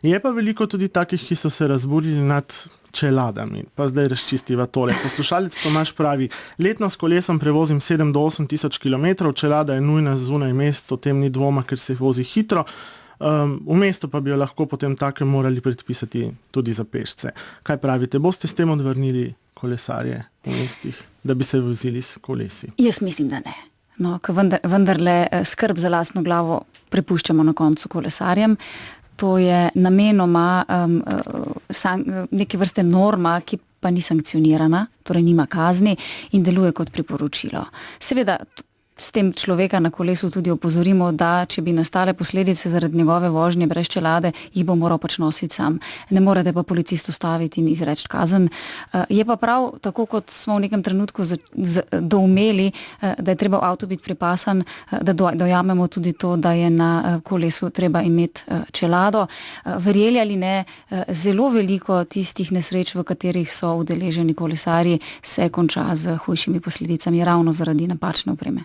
Je pa veliko tudi takih, ki so se razburili nad čeladami. Pa zdaj razčistiva tole. Poslušalec Tomaž pravi, letno s kolesom prevozim 7 do 8 tisoč kilometrov, čelada je nujna zunaj mest, o tem ni dvoma, ker se vozi hitro. V mestu pa bi jo lahko potem takem morali predpisati tudi za pešce. Kaj pravite, boste s tem odvrnili kolesarje v mestih, da bi se vozili s kolesi? Jaz mislim, da ne. No, ker vendarle skrb za lastno glavo prepuščamo na koncu kolesarjem. To je namenoma neke vrste norma, ki pa ni sankcionirana, torej nima kazni in deluje kot priporočilo. Seveda, s tem človeka na kolesu tudi opozorimo, da če bi nastale posledice zaradi njegove vožnje brez čelade, jih bo moral pač nositi sam. Ne morete pa policist ustaviti in izreči kazen. Je pa prav, tako kot smo v nekem trenutku doumeli, da je treba v avto biti pripasan, da dojamemo tudi to, da je na kolesu treba imeti čelado. Verjeli ali ne, zelo veliko tistih nesreč, v katerih so udeleženi kolesarji, se konča z hujšimi posledicami ravno zaradi napačne opreme.